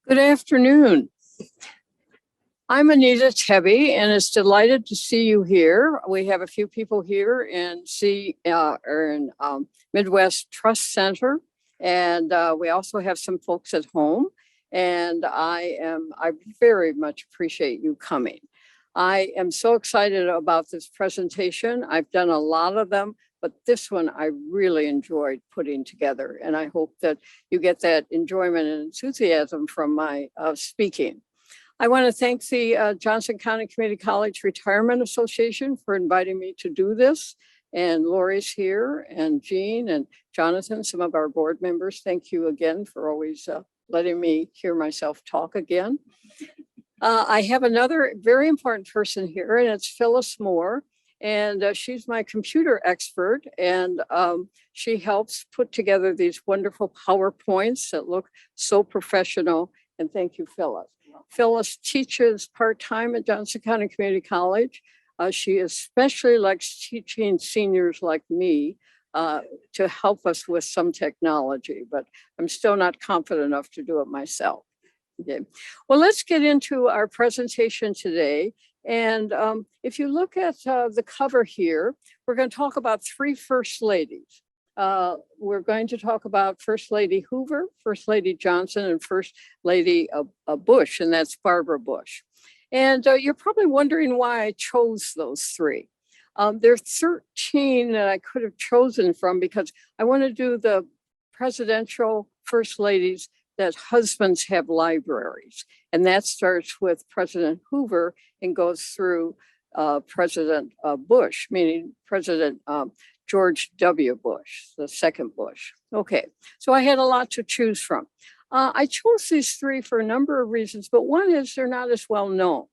Good afternoon. I'm Anita Tebbe, and it's delighted to see you here. We have a few people here in Midwest Trust Center, and we also have some folks at home. And I very much appreciate you coming. I am so excited about this presentation. I've done a lot of them, but this one I really enjoyed putting together, and I hope that you get that enjoyment and enthusiasm from my speaking. I want to thank the Johnson County Community College Retirement Association for inviting me to do this, and Lori's here, and Jean and Jonathan, some of our board members. Thank you again for always letting me hear myself talk again. I have another very important person here, and it's Phyllis Moore. And she's my computer expert, and she helps put together these wonderful PowerPoints that look so professional. And thank you, Phyllis. Phyllis teaches part-time at Johnson County Community College. She especially likes teaching seniors like me to help us with some technology, but I'm still not confident enough to do it myself. Okay. Well, let's get into our presentation today. And if you look at the cover here, we're going to talk about three First Ladies. We're going to talk about First Lady Hoover, First Lady Johnson, and First Lady Bush, and that's Barbara Bush. And you're probably wondering why I chose those three. There are 13 that I could have chosen from because I want to do the presidential First Ladies that husbands have libraries. And that starts with President Hoover and goes through President Bush, meaning President George W. Bush, the second Bush. Okay, so I had a lot to choose from. I chose these three for a number of reasons, but one is they're not as well known.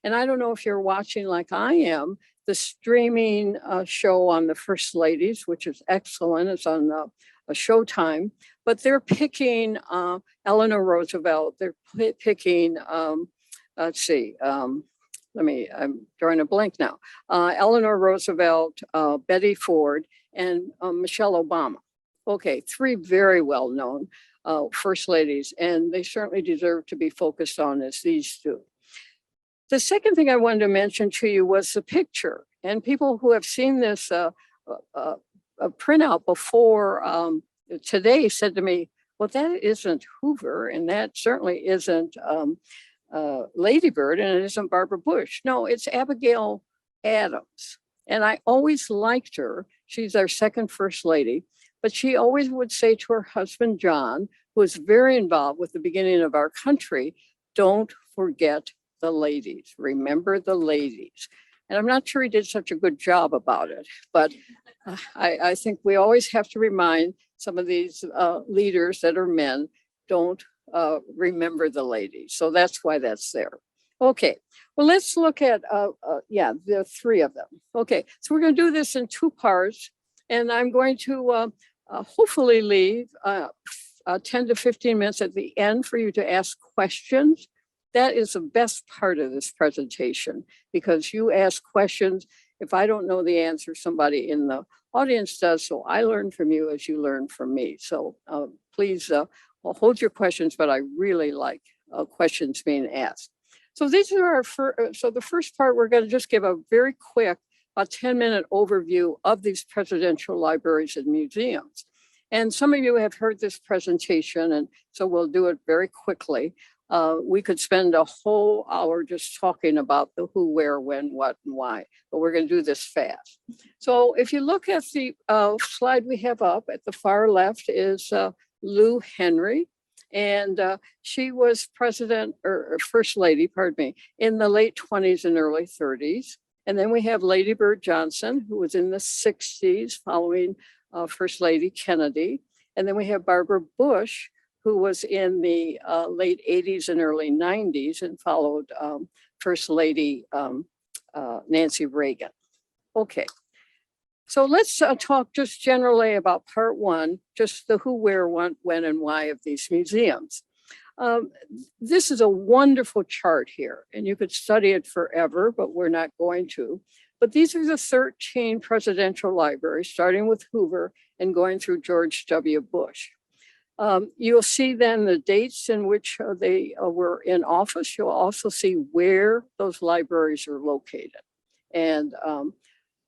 And I don't know if you're watching like I am, the streaming show on the First Ladies, which is excellent. It's on Showtime, but they're picking Eleanor Roosevelt. They're picking, I'm drawing a blank now. Eleanor Roosevelt, Betty Ford, and Michelle Obama. Okay, three very well-known First Ladies, and they certainly deserve to be focused on as these do. The second thing I wanted to mention to you was the picture, and people who have seen this a printout before today said to me, well, that isn't Hoover, and that certainly isn't Ladybird, and it isn't Barbara Bush. No, it's Abigail Adams. And I always liked her. She's our second First Lady, but she always would say to her husband, John, who was very involved with the beginning of our country, don't forget the ladies, remember the ladies. And I'm not sure he did such a good job about it, but I think we always have to remind some of these leaders that are men, don't remember the ladies. So that's why that's there. Okay, well, let's look at, the three of them. Okay, so we're going to do this in two parts, and I'm going to hopefully leave 10 to 15 minutes at the end for you to ask questions. That is the best part of this presentation, because you ask questions. If I don't know the answer, somebody in the audience does. So I learn from you as you learn from me. So please hold your questions, but I really like questions being asked. So these are our so the first part, we're going to just give a very quick, about 10-minute overview of these presidential libraries and museums. And some of you have heard this presentation, and so we'll do it very quickly. We could spend a whole hour just talking about the who, where, when, what, and why, but we're going to do this fast. So if you look at the slide we have up at the far left is Lou Henry, and she was president or First Lady, pardon me, in the late 20s and early 30s. And then we have Ladybird Johnson, who was in the 60s following First Lady Kennedy. And then we have Barbara Bush, who was in the late 80s and early 90s and followed First Lady Nancy Reagan. Okay, so let's talk just generally about part one, just the who, where, when, and why of these museums. This is a wonderful chart here, and you could study it forever, but we're not going to. But these are the 13 presidential libraries, starting with Hoover and going through George W. Bush. You'll see then the dates in which they were in office. You'll also see where those libraries are located. And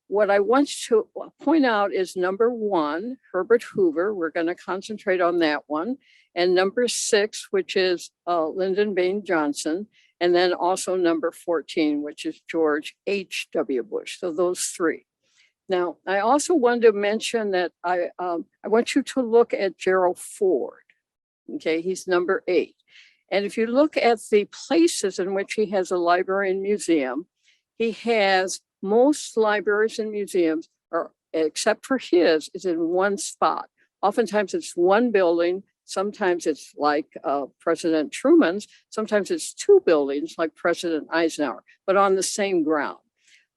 what I want to point out is number 1, Herbert Hoover. We're going to concentrate on that one. And number 6, which is Lyndon Baines Johnson. And then also number 14, which is George H.W. Bush. So those 3. Now, I also wanted to mention that I want you to look at Gerald Ford. Okay, he's number 8. And if you look at the places in which he has a library and museum, he has most libraries and museums, are, except for his, is in one spot. Oftentimes it's one building. Sometimes it's like President Truman's. Sometimes it's 2 buildings like President Eisenhower, but on the same ground.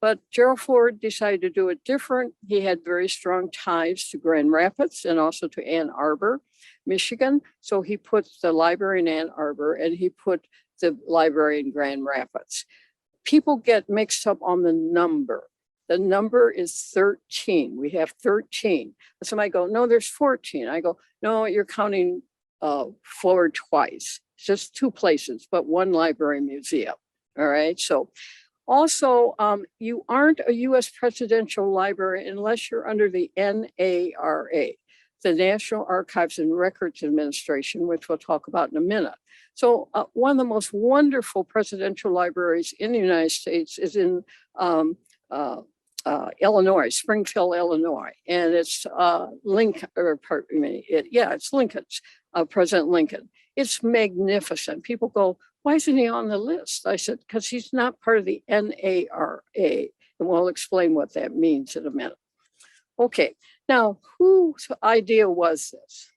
But Gerald Ford decided to do it different. He had very strong ties to Grand Rapids and also to Ann Arbor, Michigan. So he put the library in Ann Arbor and he put the library in Grand Rapids. People get mixed up on the number. The number is 13. We have 13. Somebody go, no, there's 14. I go, no, you're counting Ford twice. It's just 2 places, but 1 library museum. All right. So also, you aren't a U.S. presidential library unless you're under the NARA, the National Archives and Records Administration, which we'll talk about in a minute. So one of the most wonderful presidential libraries in the United States is in Illinois, Springfield, Illinois, and it's Lincoln, or pardon me, it's Lincoln's, President Lincoln. It's magnificent. People go, why isn't he on the list? I said, because he's not part of the NARA, and we'll explain what that means in a minute. Okay, now whose idea was this?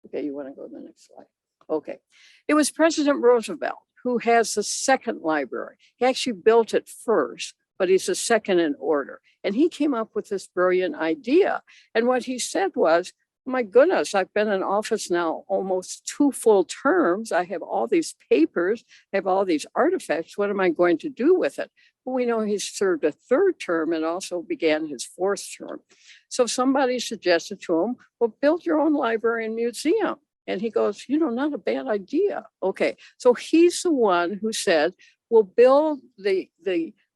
Okay, you want to go to the next slide? Okay, it was President Roosevelt who has the second library. He actually built it first, but he's the second in order. And he came up with this brilliant idea. And what he said was, my goodness, I've been in office now almost 2 full terms. I have all these papers, I have all these artifacts. What am I going to do with it? Well, we know he's served a 3rd term and also began his 4th term. So somebody suggested to him, well, build your own library and museum. And he goes, not a bad idea. Okay, so he's the one who said, we'll build the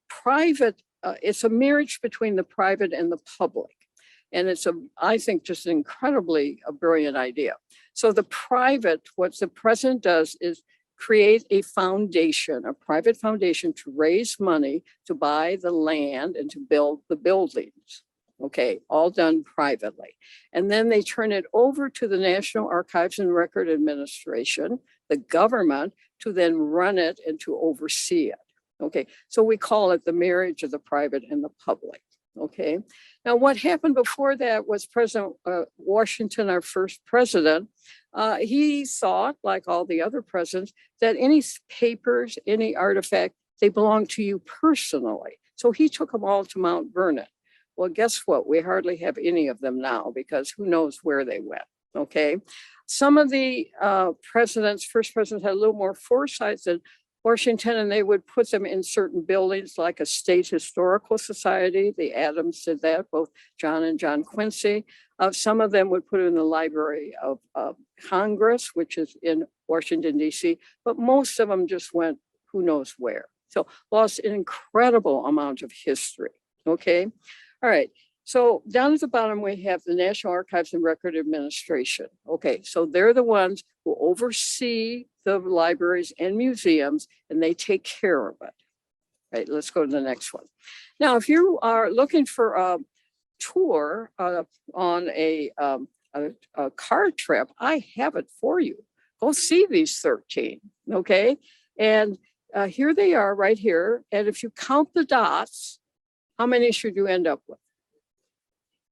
private, it's a marriage between the private and the public. And it's I think, just an incredibly brilliant idea. So the private, what the president does is create a foundation, a private foundation to raise money to buy the land and to build the buildings. Okay, all done privately. And then they turn it over to the National Archives and Record Administration, the government, to then run it and to oversee it. Okay, so we call it the marriage of the private and the public. Okay, now what happened before that was President Washington, our first president, he thought, like all the other presidents, that any papers, any artifact, they belong to you personally. So he took them all to Mount Vernon. Well, guess what? We hardly have any of them now because who knows where they went. Okay, some of the first presidents had a little more foresight than Washington, and they would put them in certain buildings like a state historical society. The Adams did that, both John and John Quincy. Some of them would put it in the Library of Congress, which is in Washington, D.C., but most of them just went who knows where. So lost an incredible amount of history, okay? All right, so down at the bottom, we have the National Archives and Record Administration. Okay, so they're the ones who oversee the libraries and museums, and they take care of it. All right, let's go to the next one. Now, if you are looking for a tour on a car trip, I have it for you. Go see these 13, okay? And here they are right here. And if you count the dots, how many should you end up with?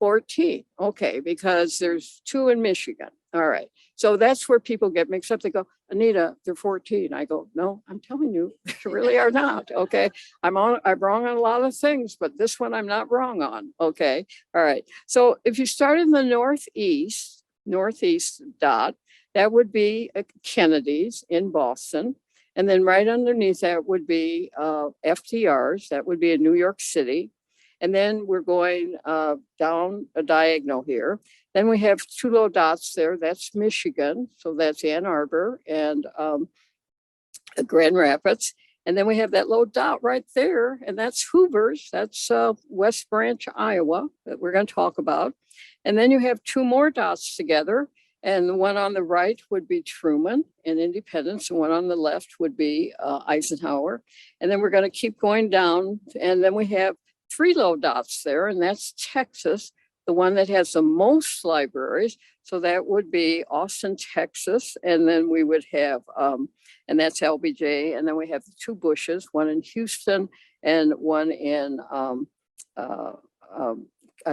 14, okay, because there's 2 in Michigan. All right, so that's where people get mixed up. They go, Anita, they're 14. I go, no, I'm telling you, they really are not, okay? I'm wrong on a lot of things, but this one I'm not wrong on, okay? All right, so if you start in the northeast dot, that would be Kennedy's in Boston. And then right underneath that would be FDR's, that would be in New York City. And then we're going down a diagonal here. Then we have two little dots there. That's Michigan. So that's Ann Arbor and Grand Rapids. And then we have that little dot right there, and that's Hoover's. That's West Branch, Iowa, that we're going to talk about. And then you have two more dots together, and the one on the right would be Truman and Independence, and one on the left would be Eisenhower. And then we're going to keep going down, and then we have three little dots there, and that's Texas, the one that has the most libraries. So that would be Austin, Texas, and then we would have and that's LBJ. And then we have the two Bushes, one in Houston and one in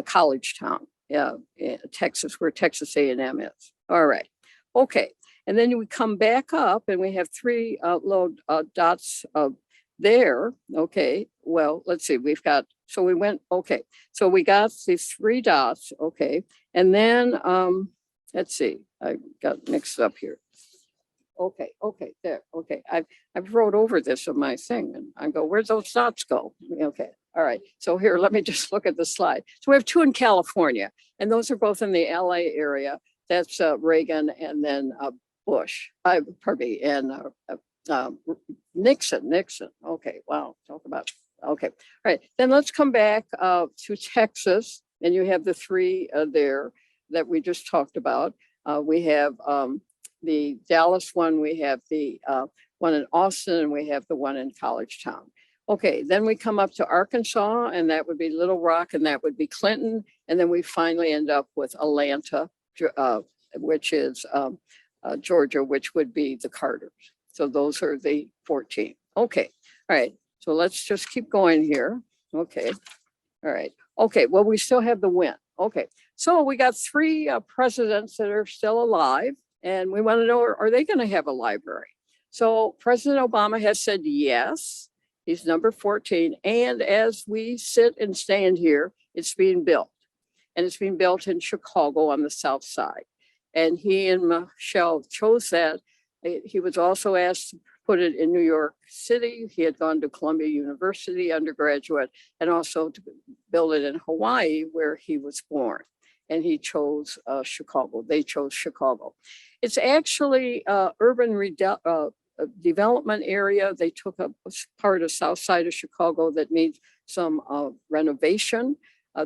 College Town, Texas, where Texas A&M is. All right. Okay. And then we come back up and we have three little dots there. Okay. Well, let's see. So we got these three dots. Okay. And then let's see. I got mixed up here. Okay, there. Okay, I've wrote over this on my thing, and I go, where'd those dots go? Okay, all right. So here, let me just look at the slide. So we have two in California, and those are both in the LA area. That's Reagan, and then Bush. Pardon me, and Nixon. Okay, wow. Talk about. Okay, all right. Then let's come back to Texas, and you have the three there that we just talked about. We have the Dallas one, we have the one in Austin, and we have the one in College Town. Okay, then we come up to Arkansas, and that would be Little Rock, and that would be Clinton. And then we finally end up with Atlanta, which is Georgia, which would be the Carters. So those are the 14. Okay, all right. So let's just keep going here. Okay, all right. Okay, well, we still have the win. Okay, so we got three presidents that are still alive. And we want to know, are they going to have a library? So President Obama has said yes. He's number 14. And as we sit and stand here, it's being built. And it's being built in Chicago on the south side. And he and Michelle chose that. He was also asked to put it in New York City. He had gone to Columbia University undergraduate, and also to build it in Hawaii, where he was born. And he chose Chicago. They chose Chicago. It's actually urban development area. They took a part of south side of Chicago that needs some renovation.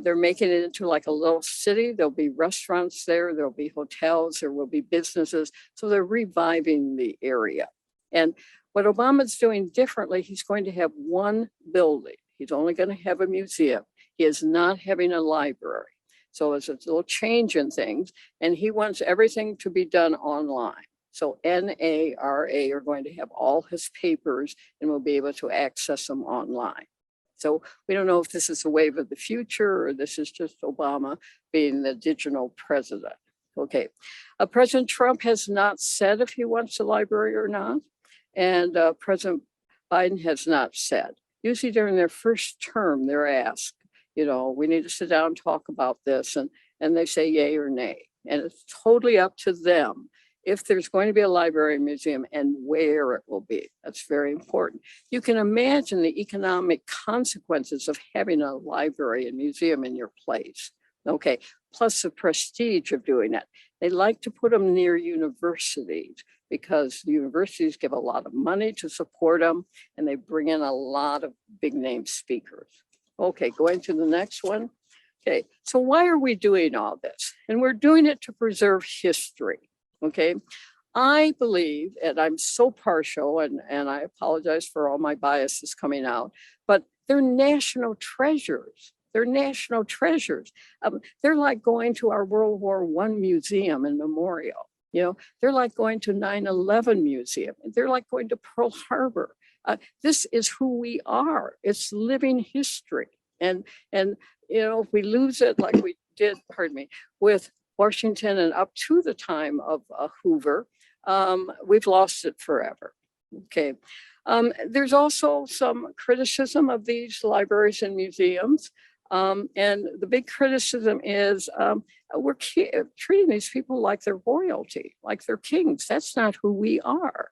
They're making it into like a little city. There'll be restaurants there. There'll be hotels. There will be businesses. So they're reviving the area. And what Obama's doing differently, he's going to have one building. He's only going to have a museum. He is not having a library. So it's a little change in things, and he wants everything to be done online. So NARA are going to have all his papers, and we'll be able to access them online. So we don't know if this is a wave of the future or this is just Obama being the digital president. Okay, President Trump has not said if he wants a library or not, and President Biden has not said. Usually during their first term, they're asked, we need to sit down and talk about this, and they say yay or nay. And it's totally up to them if there's going to be a library museum and where it will be. That's very important. You can imagine the economic consequences of having a library and museum in your place. Okay, plus the prestige of doing that. They like to put them near universities because the universities give a lot of money to support them, and they bring in a lot of big name speakers. Okay, going to the next one. Okay, so why are we doing all this? And we're doing it to preserve history, okay? I believe, and I'm so partial, and I apologize for all my biases coming out, but they're national treasures. They're national treasures. They're like going to our World War I museum and memorial. They're like going to 9/11 museum. They're like going to Pearl Harbor. This is who we are. It's living history. And if we lose it like we did, with Washington and up to the time of Hoover, we've lost it forever. Okay. There's also some criticism of these libraries and museums. And the big criticism is we're treating these people like they're royalty, like they're kings. That's not who we are.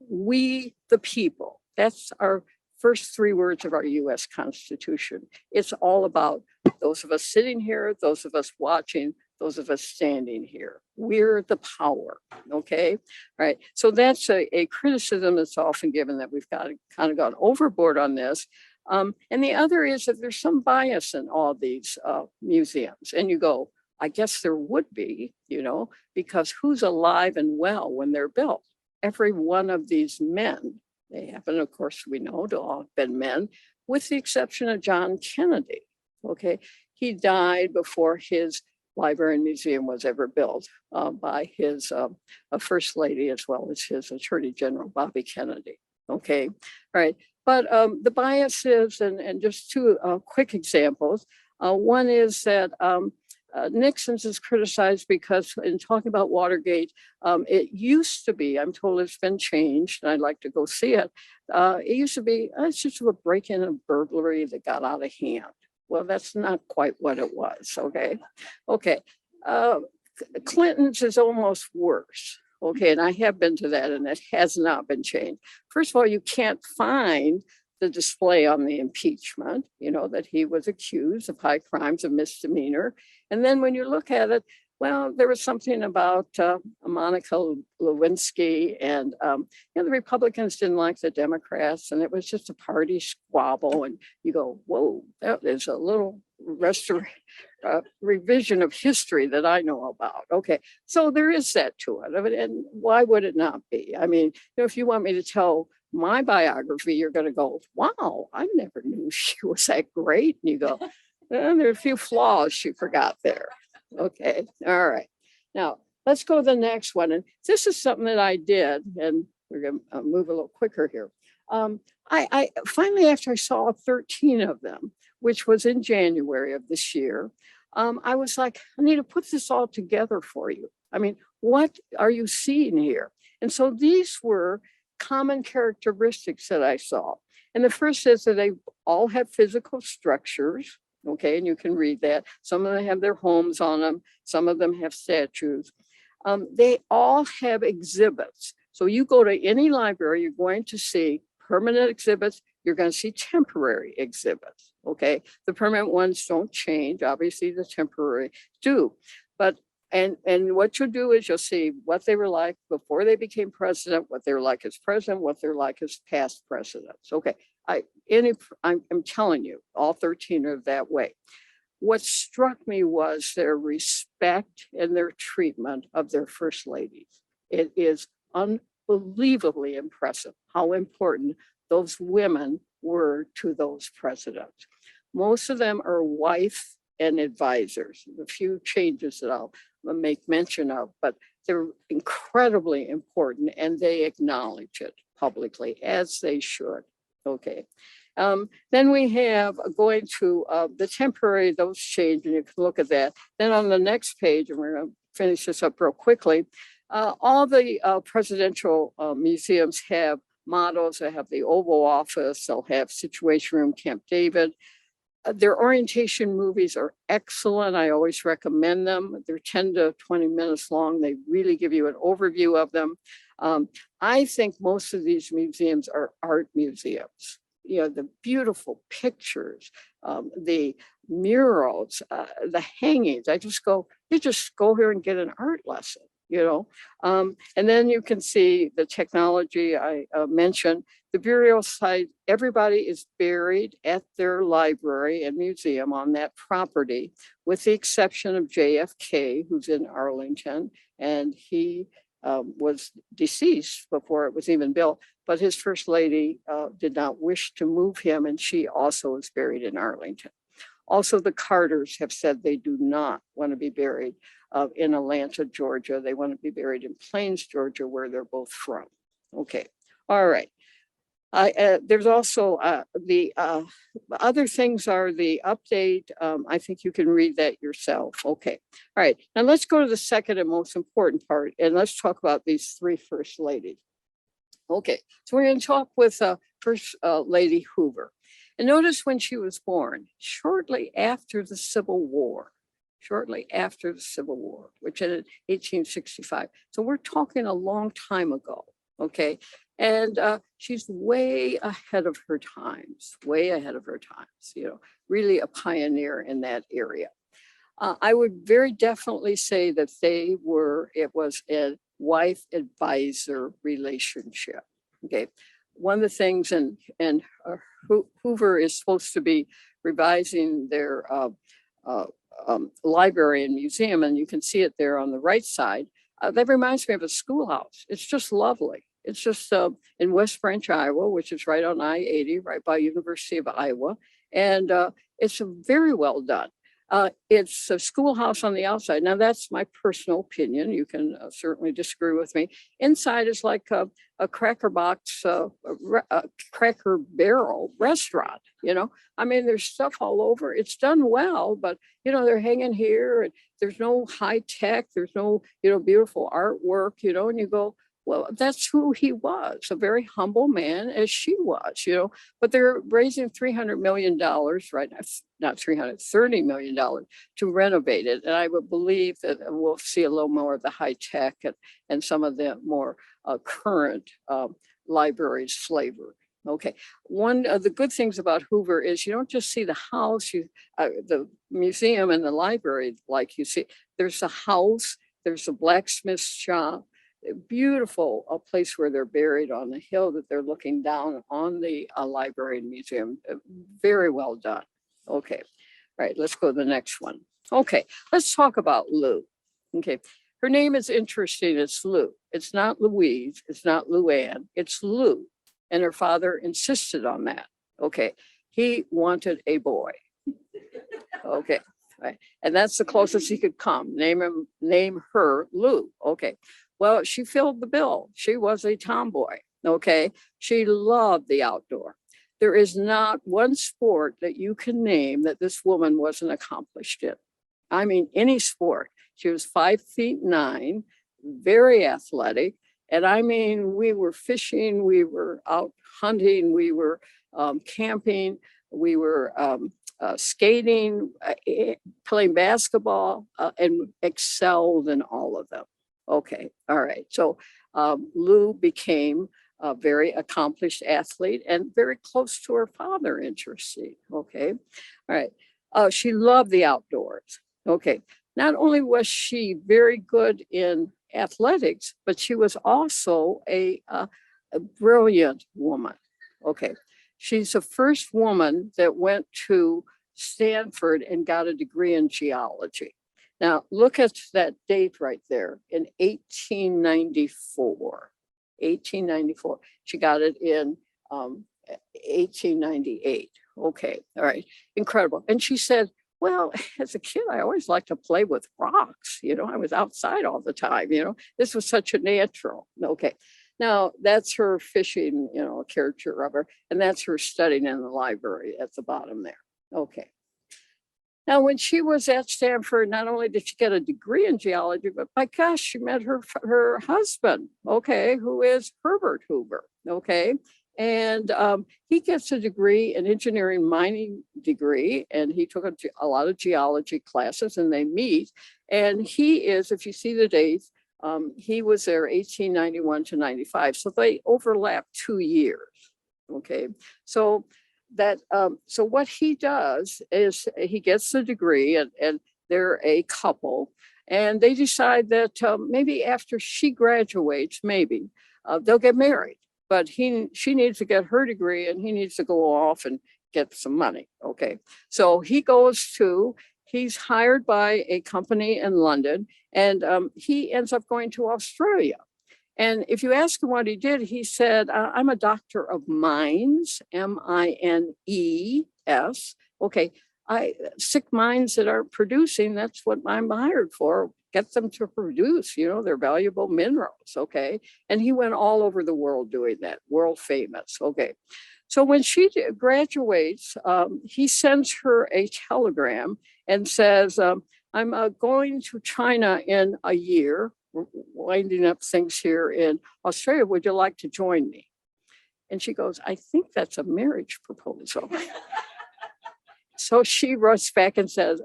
We, the people, that's our first three words of our US Constitution. It's all about those of us sitting here, those of us watching, those of us standing here. We're the power, okay? Right. So that's a criticism that's often given, that we've got kind of gone overboard on this. And the other is that there's some bias in all these museums. And you go, I guess there would be, because who's alive and well when they're built? Every one of these men, they happen, of course, we know to all have been men, with the exception of John Kennedy, okay? He died before his library and museum was ever built by his first lady, as well as his attorney general, Bobby Kennedy, okay? All right, but the biases, and just two quick examples. One is that Nixon's is criticized because, in talking about Watergate, it used to be, I'm told it's been changed, and I'd like to go see it. It used to be, it's just a break-in and burglary that got out of hand. Well, that's not quite what it was, okay? Okay, Clinton's is almost worse, okay? And I have been to that, and it has not been changed. First of all, you can't find the display on the impeachment, that he was accused of high crimes of misdemeanor. And then when you look at it, well, there was something about Monica Lewinsky, and the Republicans didn't like the Democrats, and it was just a party squabble. And you go, whoa, that is a little revision of history that I know about. Okay, so there is that to it. And why would it not be? I mean, if you want me to tell my biography, you're going to go, wow, I never knew she was that great. And you go, there are a few flaws she forgot there. Okay, all right. Now, let's go to the next one. And this is something that I did, and we're going to move a little quicker here. I finally, after I saw 13 of them, which was in January of this year, I was like, I need to put this all together for you. I mean, what are you seeing here? And so these were common characteristics that I saw. And the first is that they all have physical structures. Okay, and you can read that. Some of them have their homes on them. Some of them have statues. They all have exhibits. So you go to any library, you're going to see permanent exhibits. You're going to see temporary exhibits. Okay, the permanent ones don't change. Obviously, the temporary do. But and what you'll do is you'll see what they were like before they became president, what they were like as president, what they're like as past presidents. Okay. I'm telling you, all 13 are that way. What struck me was their respect and their treatment of their first ladies. It is unbelievably impressive how important those women were to those presidents. Most of them are wife and advisors. A few changes that I'll make mention of, but they're incredibly important, and they acknowledge it publicly, as they should. Okay. Then we have going to the temporary, those change, and you can look at that. Then on the next page, and we're going to finish this up real quickly, all the presidential museums have mottos. They have the Oval Office, they'll have Situation Room Camp David. Their orientation movies are excellent. I always recommend them. They're 10 to 20 minutes long. They really give you an overview of them. I think most of these museums are art museums. The beautiful pictures, the murals, the hangings. You just go here and get an art lesson, and then you can see the technology I mentioned. The burial site, everybody is buried at their library and museum on that property, with the exception of JFK, who's in Arlington, and he was deceased before it was even built, but his first lady did not wish to move him, and she also is buried in Arlington. Also, the Carters have said they do not want to be buried in Atlanta, Georgia. They want to be buried in Plains, Georgia, where they're both from. Okay, all right. There's also the other things are the update. I think you can read that yourself. Okay. All right. Now let's go to the second and most important part, and let's talk about these three first ladies. Okay. So we're going to talk with First Lady Hoover. And notice when she was born, shortly after the Civil War, which in 1865. So we're talking a long time ago. Okay. And she's way ahead of her times, really a pioneer in that area. I would very definitely say that it was a wife advisor relationship. Okay. One of the things, and Hoover is supposed to be revising their uh, library and museum, and you can see it there on the right side. That reminds me of a schoolhouse. It's just lovely. It's just in West Branch, Iowa, which is right on I-80, right by University of Iowa. And it's very well done. It's a schoolhouse on the outside. Now, that's my personal opinion. You can certainly disagree with me. Inside is like a cracker box, a cracker barrel restaurant, I mean, there's stuff all over. It's done well, but, they're hanging here and there's no high tech. There's no, beautiful artwork, and you go, well, that's who he was, a very humble man, as she was, but they're raising $300 million right now, not $330 million to renovate it. And I would believe that we'll see a little more of the high tech and some of the more current libraries flavor. Okay. One of the good things about Hoover is you don't just see the house, the museum and the library, like you see, there's a house, there's a blacksmith shop, a beautiful place where they're buried on the hill that they're looking down on the library and museum. Very well done. Okay. All right. Let's go to the next one. Okay. Let's talk about Lou. Okay. Her name is interesting. It's Lou. It's not Louise. It's not Luann. It's Lou. And her father insisted on that. Okay. He wanted a boy. Okay. Right. And that's the closest he could come. Name her Lou. Okay. Well, she filled the bill. She was a tomboy. Okay. She loved the outdoor. There is not one sport that you can name that this woman wasn't accomplished in. I mean, any sport. She was 5'9", very athletic. And I mean, we were fishing, we were out hunting, we were camping, we were skating, playing basketball, and excelled in all of them. Okay, all right. So Lou became a very accomplished athlete and very close to her father, interesting. Okay, all right. She loved the outdoors. Okay, not only was she very good in athletics, but she was also a brilliant woman. Okay, she's the first woman that went to Stanford and got a degree in geology. Now, look at that date right there in 1894. 1894. She got it in 1898. Okay, all right, incredible. And she said, well, as a kid, I always liked to play with rocks. I was outside all the time. This was such a natural. Okay, now that's her fishing, character of her, and that's her studying in the library at the bottom there. Okay. Now, when she was at Stanford, not only did she get a degree in geology, but my gosh, she met her husband, okay, who is Herbert Hoover, okay? And he gets a degree, an engineering mining degree, and he took a lot of geology classes, and they meet. And he is, if you see the dates, he was there 1891 to 95. So they overlap 2 years, okay? So so what he does is he gets the degree and they're a couple, and they decide that maybe after she graduates, maybe they'll get married, but she needs to get her degree and he needs to go off and get some money. Okay. So he's hired by a company in London, and he ends up going to Australia. And if you ask him what he did, he said, I'm a doctor of mines, Mines. Okay, sick mines that are producing, that's what I'm hired for. Get them to produce, their valuable minerals, okay? And he went all over the world doing that, world famous, okay? So when she graduates, he sends her a telegram and says, I'm going to China in a year. We're winding up things here in Australia. Would you like to join me? And she goes, I think that's a marriage proposal. So she runs back and says,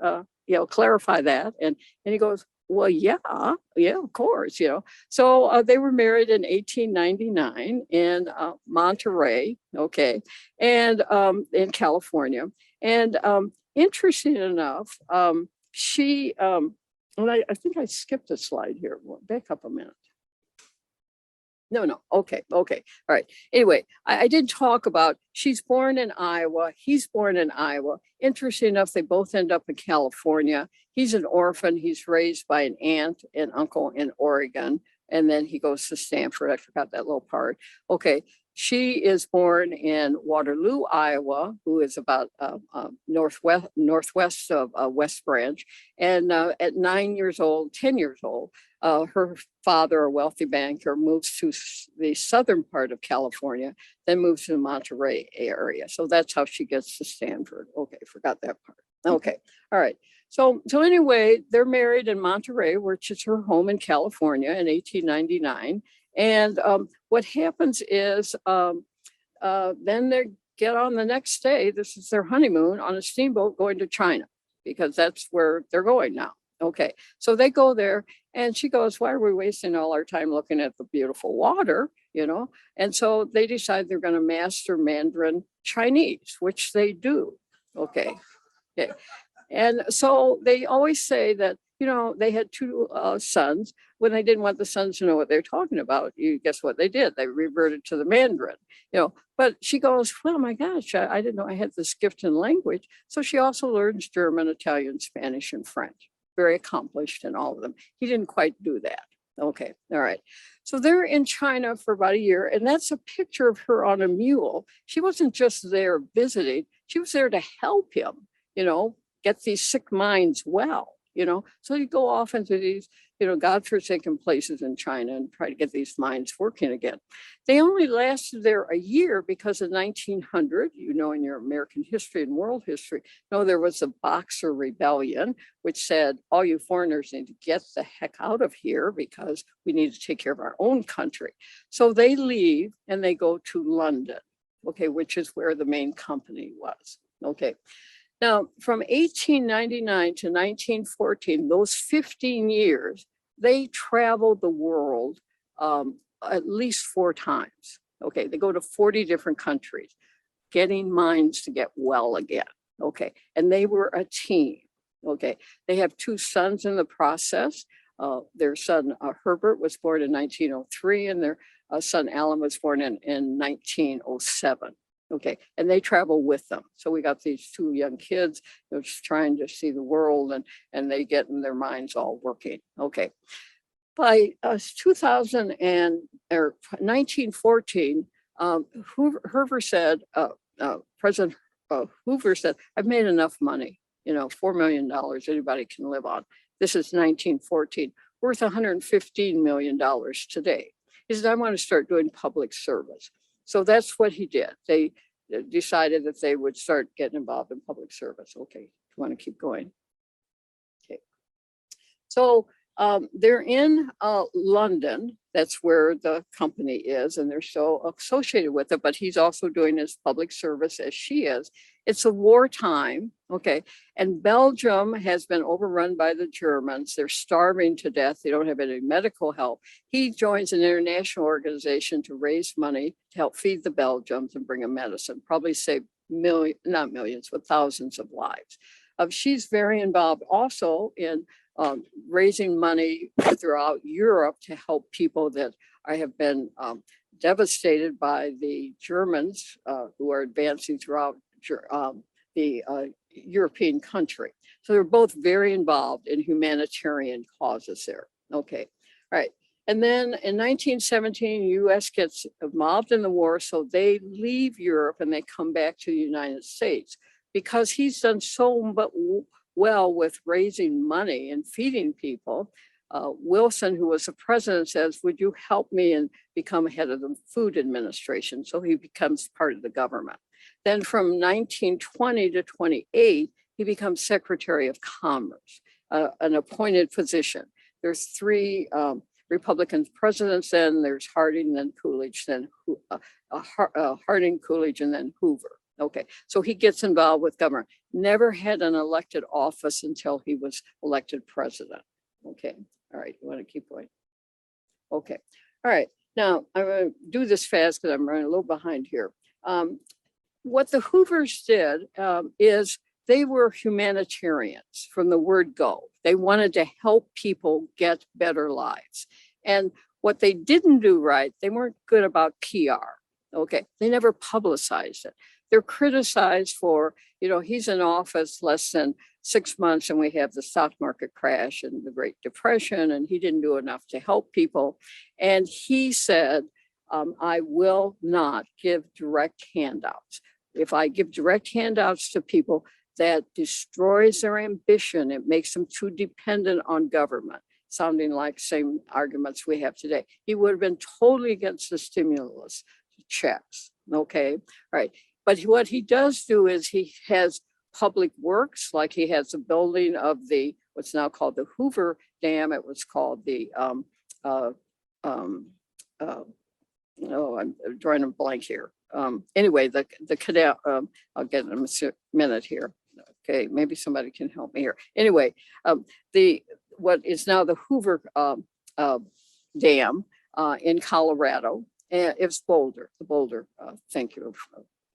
clarify that. And he goes, Well, yeah, of course, So they were married in 1899 in Monterey, okay, and in California. And interesting enough, and I think I skipped a slide here. Well, back up a minute. No. Okay. All right. Anyway, I did talk about she's born in Iowa. He's born in Iowa. Interesting enough, they both end up in California. He's an orphan. He's raised by an aunt and uncle in Oregon. And then he goes to Stanford. I forgot that little part. Okay. She is born in Waterloo, Iowa, who is about northwest of West Branch. And at 9 years old, 10 years old, her father, a wealthy banker, moves to the southern part of California, then moves to the Monterey area. So that's how she gets to Stanford. Okay, forgot that part. Okay, all right. So anyway, they're married in Monterey, which is her home in California in 1899. And what happens is then they get on the next day. This is their honeymoon on a steamboat going to China, because that's where they're going now. Okay, so they go there and she goes, why are we wasting all our time looking at the beautiful water, And so they decide they're going to master Mandarin Chinese, which they do. Okay. And so they always say that, they had two sons. When they didn't want the sons to know what they're talking about, guess what they did? They reverted to the Mandarin, But she goes, well, my gosh, I didn't know I had this gift in language. So she also learns German, Italian, Spanish, and French. Very accomplished in all of them. He didn't quite do that. Okay, all right. So they're in China for about a year, and that's a picture of her on a mule. She wasn't just there visiting, she was there to help him, get these sick minds well. So you go off into these, godforsaken places in China and try to get these minds working again. They only lasted there a year because in 1900, in your American history and world history, there was a Boxer Rebellion, which said, all you foreigners need to get the heck out of here because we need to take care of our own country. So they leave and they go to London, okay, which is where the main company was, okay. Now, from 1899 to 1914, those 15 years, they traveled the world at least 4 times. Okay, they go to 40 different countries, getting minds to get well again. Okay, and they were a team. Okay, they have 2 sons in the process. Their son Herbert was born in 1903, and their son Alan was born in 1907. Okay, and they travel with them. So we got these 2 young kids, just trying to see the world, and they get in their minds all working. Okay, by 1914, Hoover said, President Hoover said, I've made enough money, $4 million anybody can live on. This is 1914, worth $115 million today. He said, I want to start doing public service. So that's what he did. They decided that they would start getting involved in public service. Okay, you want to keep going? Okay. So they're in London. That's where the company is, and they're so associated with it. But he's also doing his public service as she is. It's a wartime, okay? And Belgium has been overrun by the Germans. They're starving to death. They don't have any medical help. He joins an international organization to raise money to help feed the Belgians and bring them medicine, probably save not millions, but thousands of lives. She's very involved also in raising money throughout Europe to help people that have been devastated by the Germans who are advancing throughout the European country. So they're both very involved in humanitarian causes there. Okay, all right. And then in 1917, U.S. gets involved in the war, so they leave Europe and they come back to the United States because he's done so well with raising money and feeding people. Wilson, who was the president, says, would you help me and become head of the Food Administration? So he becomes part of the government. Then from 1920 to 28, he becomes Secretary of Commerce, an appointed position. There's 3 Republican presidents then. There's Harding, then Coolidge, then Harding, Coolidge, and then Hoover. Okay, so he gets involved with government. Never had an elected office until he was elected president. Okay. All right. You want to keep going? Okay. All right. Now I'm going to do this fast because I'm running a little behind here. What the Hoovers did is they were humanitarians from the word go. They wanted to help people get better lives. And what they didn't do right, they weren't good about PR. Okay. They never publicized it. They're criticized for, he's in office less than 6 months and we have the stock market crash and the Great Depression, and he didn't do enough to help people. And he said, I will not give direct handouts. If I give direct handouts to people, that destroys their ambition. It makes them too dependent on government, sounding like same arguments we have today. He would have been totally against the stimulus checks. Okay, all right. But what he does do is he has public works, like he has a building of what's now called the Hoover Dam. It was called the, I'm drawing a blank here. Anyway, the canal, I'll get in a minute here. Okay, maybe somebody can help me here. Anyway, what is now the Hoover Dam in Colorado, and it's Boulder, thank you,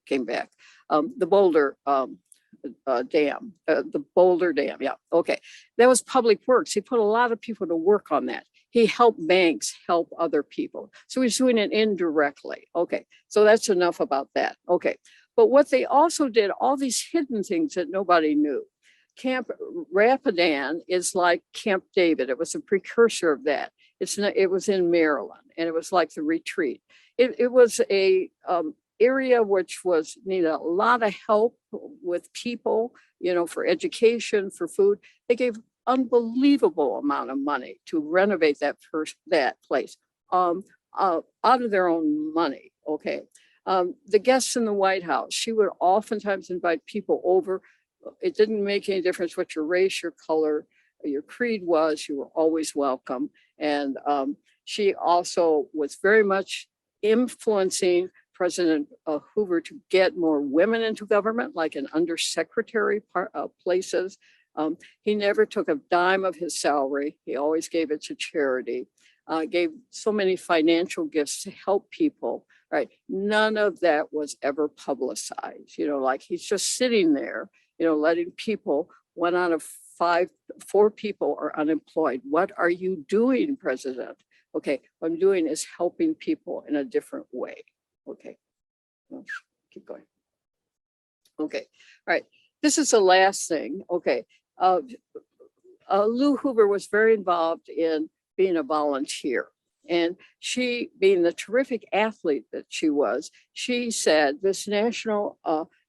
came back. The Boulder Dam, the Boulder Dam, yeah, okay. That was public works. He put a lot of people to work on that. He helped banks help other people. So he's doing it indirectly. Okay, so that's enough about that. Okay, but what they also did, all these hidden things that nobody knew. Camp Rapidan is like Camp David. It was a precursor of that. It was in Maryland, and it was like the retreat. It was a area which needed a lot of help with people, for education, for food. They gave unbelievable amount of money to renovate that place out of their own money. Okay. The guests in the White House, she would oftentimes invite people over. It didn't make any difference what your race, your color, or your creed was. You were always welcome. And she also was very much influencing President Hoover to get more women into government, like in undersecretary places. He never took a dime of his salary. He always gave it to charity, gave so many financial gifts to help people, right? None of that was ever publicized, like he's just sitting there, letting people, 1 out of 4 people are unemployed. What are you doing, President? Okay, what I'm doing is helping people in a different way. Okay, keep going. Okay, all right. This is the last thing. Okay, Lou Hoover was very involved in being a volunteer. And she, being the terrific athlete that she was, she said, this National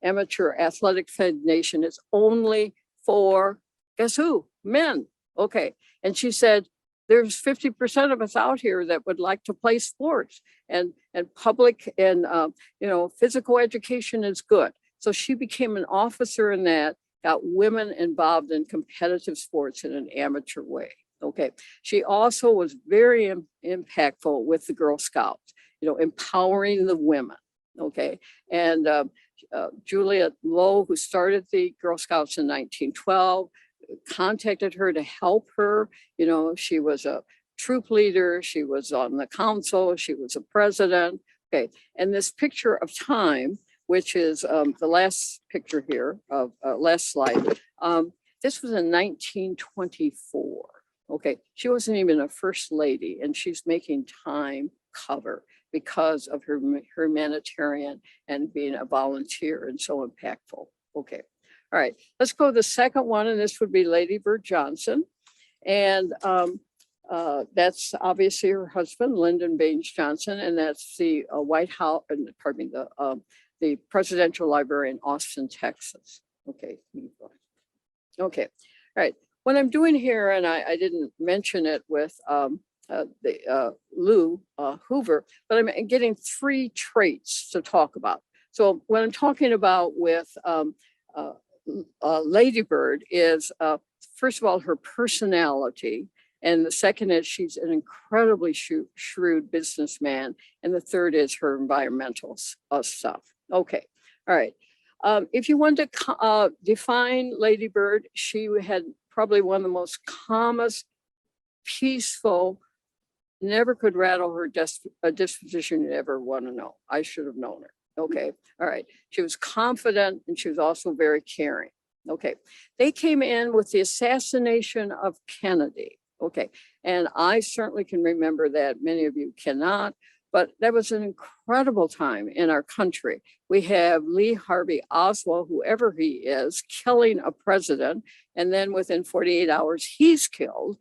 Amateur Athletic Federation is only for, guess who? Men. Okay. And she said, there's 50% of us out here that would like to play sports, and public and, physical education is good. So she became an officer in that, got women involved in competitive sports in an amateur way. Okay. She also was very impactful with the Girl Scouts, empowering the women. Okay. And Juliet Lowe, who started the Girl Scouts in 1912, contacted her to help her. She was a troop leader. She was on the council. She was a president. Okay. And this picture of time, which is the last picture here of last slide. This was in 1924. Okay, she wasn't even a first lady, and she's making Time cover because of her humanitarian and being a volunteer and so impactful. Okay, all right, let's go to the second one, and this would be Ladybird Johnson. And that's obviously her husband, Lyndon Baines Johnson, and that's the White House, the presidential library in Austin, Texas. Okay, okay, all right. What I'm doing here, and I didn't mention it with Lou Hoover, but I'm getting 3 traits to talk about. So what I'm talking about with Ladybird is, first of all, her personality. And the second is she's an incredibly shrewd businessman. And the third is her environmental stuff. Okay, all right. If you want to define Ladybird, she had probably one of the most calmest peaceful, never could rattle her a disposition you ever want to know. I should have known her. Okay. All right. She was confident and she was also very caring. Okay. They came in with the assassination of Kennedy. Okay. And I certainly can remember that. Many of you cannot, but that was an incredible time in our country. We have Lee Harvey Oswald, whoever he is, killing a president. And then within 48 hours, he's killed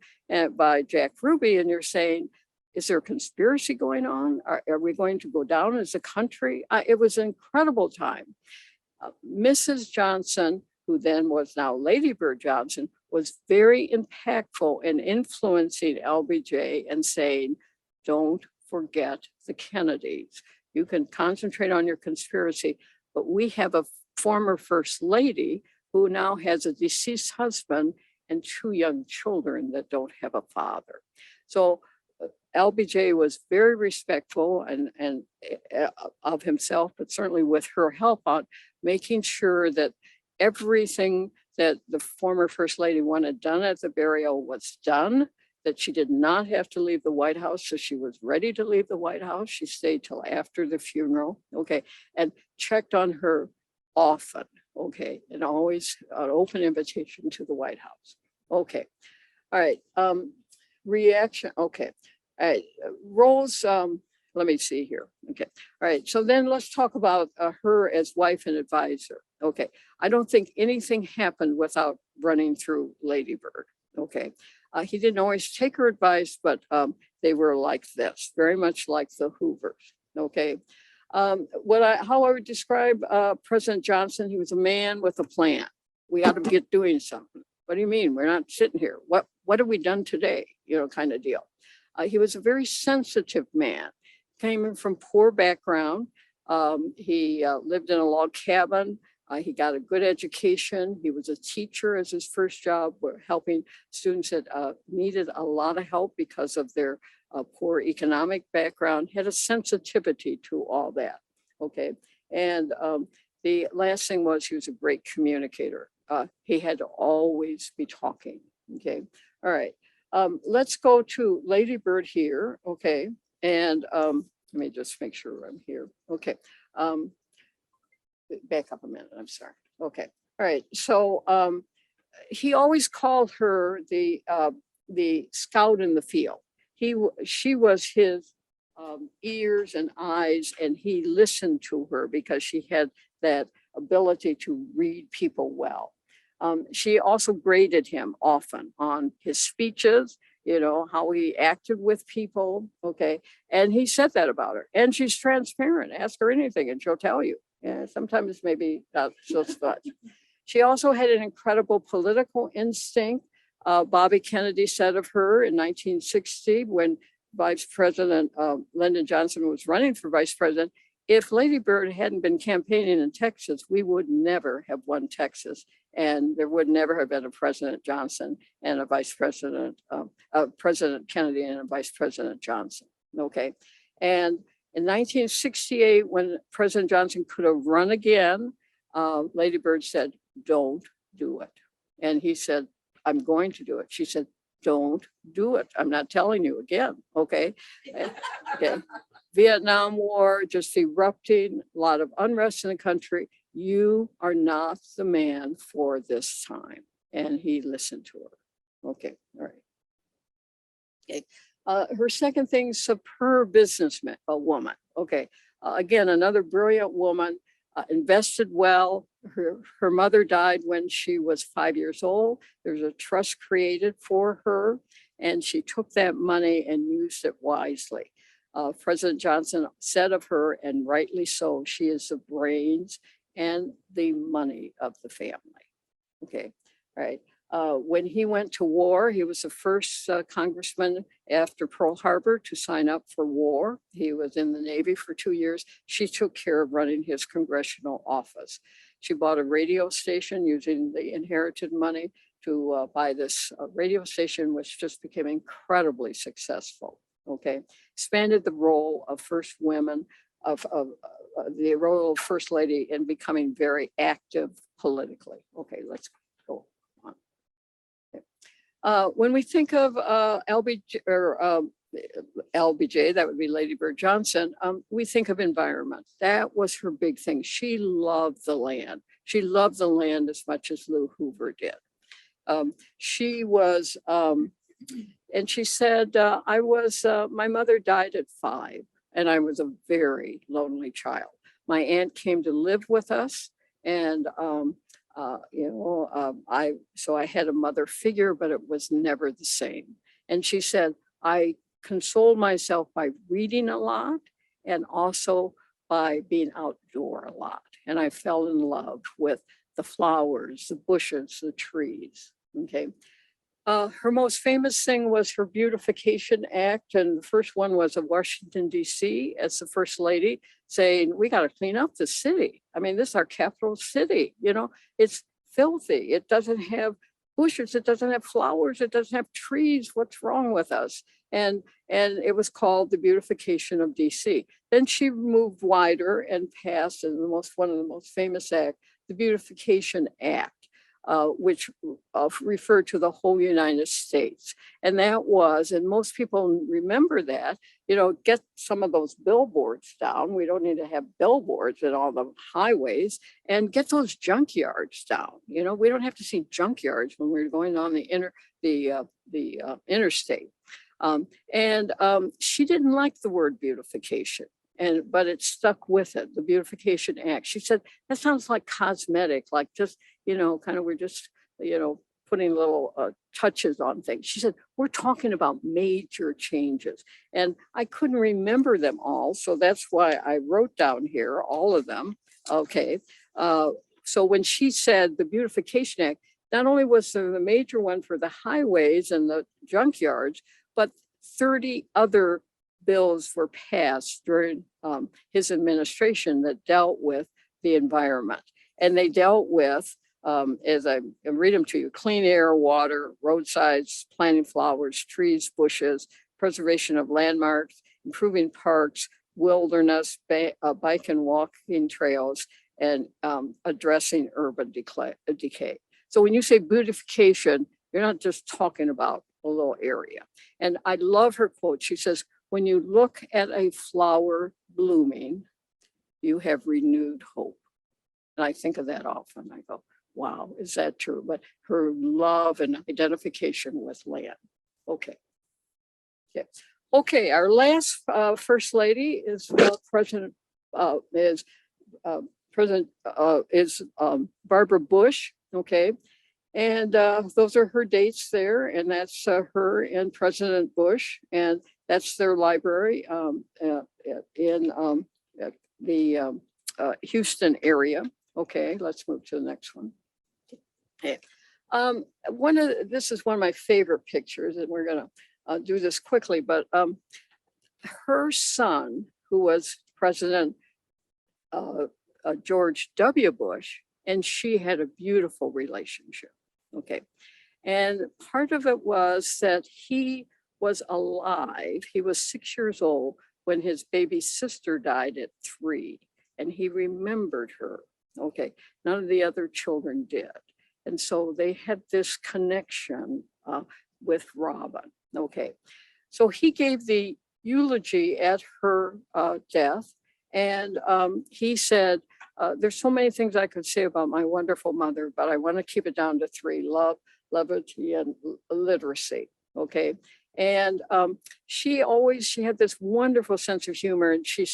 by Jack Ruby. And you're saying, is there a conspiracy going on? Are we going to go down as a country? It was an incredible time. Mrs. Johnson, who then was now Ladybird Johnson, was very impactful in influencing LBJ and saying, don't forget the Kennedys. You can concentrate on your conspiracy, but we have a former first lady who now has a deceased husband and 2 young children that don't have a father. So LBJ was very respectful and of himself, but certainly with her help on making sure that everything that the former First Lady wanted done at the burial was done, that she did not have to leave the White House. So she was ready to leave the White House. She stayed till after the funeral, okay, and checked on her often, okay, and always an open invitation to the White House. Okay, all right, reaction, okay. All right, roles, let me see here. Okay, all right, so then let's talk about her as wife and advisor. Okay, I don't think anything happened without running through Ladybird. Okay, he didn't always take her advice, but they were like this, very much like the Hoovers. Okay, how I would describe President Johnson, he was a man with a plan. We got to get doing something. What do you mean? We're not sitting here. What have we done today? You know, kind of deal. He was a very sensitive man, came in from poor background. He lived in a log cabin. He got a good education. He was a teacher as his first job, helping students that needed a lot of help because of their poor economic background, had a sensitivity to all that. Okay. And the last thing was he was a great communicator. He had to always be talking. Okay. All right. Let's go to Ladybird here. Okay. And let me just make sure I'm here. Okay. Back up a minute. I'm sorry. Okay. All right. So he always called her the scout in the field. She was his ears and eyes, and he listened to her because she had that ability to read people well. She also graded him often on his speeches, you know, how he acted with people. Okay. And he said that about her. And she's transparent. Ask her anything and she'll tell you. Yeah, sometimes maybe not so much. She also had an incredible political instinct. Bobby Kennedy said of her in 1960, when Vice President Lyndon Johnson was running for vice president, if Lady Bird hadn't been campaigning in Texas, we would never have won Texas. And there would never have been a President Johnson and a Vice President, President Kennedy and a Vice President Johnson. Okay. And in 1968, when President Johnson could have run again, Lady Bird said, don't do it. And he said, I'm going to do it. She said, don't do it. I'm not telling you again. Okay. Okay. Vietnam War just erupting, a lot of unrest in the country. You are not the man for this time. And he listened to her. Okay. All right. Okay. Her second thing, superb businessman, a woman. Okay. Again, another brilliant woman, invested well. Her mother died when she was 5 years old. There's a trust created for her, and she took that money and used it wisely. President Johnson said of her, and rightly so, she is the brains and the money of the family. Okay. All right. When he went to war, he was the first congressman after Pearl Harbor to sign up for war. He was in the Navy for 2 years. She took care of running his congressional office. She bought a radio station using the inherited money to buy this radio station, which just became incredibly successful. Okay, expanded the role of first women, of the role of First Lady in becoming very active politically. Okay, let's go on. Okay. When we think of LBJ, that would be Ladybird Johnson, we think of environment. That was her big thing. She loved the land. She loved the land as much as Lou Hoover did. She was, and she said, my mother died at 5, and I was a very lonely child. My aunt came to live with us, and so I had a mother figure, but it was never the same. And she said, I consoled myself by reading a lot and also by being outdoor a lot. And I fell in love with the flowers, the bushes, the trees. Okay. Her most famous thing was her Beautification Act. And the first one was of Washington, D.C. as the first lady saying, we got to clean up the city. I mean, this is our capital city. You know, it's filthy. It doesn't have bushes. It doesn't have flowers. It doesn't have trees. What's wrong with us? And it was called the Beautification of DC. Then she moved wider and passed, and one of the most famous act, the Beautification Act, which referred to the whole United States. And that was, and most people remember that, you know, get some of those billboards down. We don't need to have billboards in all the highways, and get those junkyards down. You know, we don't have to see junkyards when we're going on the interstate. She didn't like the word beautification, but it stuck with it, the Beautification Act. She said, that sounds like cosmetic, like just, you know, kind of, we're just, you know, putting little touches on things. She said, we're talking about major changes. And I couldn't remember them all. So that's why I wrote down here all of them. Okay. So when she said the Beautification Act, not only was there the major one for the highways and the junkyards, but 30 other bills were passed during his administration that dealt with the environment. And they dealt with, as I read them to you, clean air, water, roadsides, planting flowers, trees, bushes, preservation of landmarks, improving parks, wilderness, bike and walking trails, and addressing urban decay. So when you say beautification, you're not just talking about a little area. And I love her quote. She says, when you look at a flower blooming, you have renewed hope. And I think of that often. I go, wow, is that true? But her love and identification with land. Okay. Okay. Our last first lady is President Barbara Bush. Okay. And those are her dates there, and that's her and President Bush, and that's their library in the Houston area. Okay, let's move to the next one. Okay. This is one of my favorite pictures, and we're gonna do this quickly, but her son, who was President George W. Bush, and she had a beautiful relationship. Okay. And part of it was that he was alive. He was 6 years old when his baby sister died at 3, and he remembered her. Okay. None of the other children did. And so they had this connection with Robin. Okay. So he gave the eulogy at her death. And he said, there's so many things I could say about my wonderful mother, but I want to keep it down to 3: love, levity, and literacy. Okay. And she had this wonderful sense of humor. And she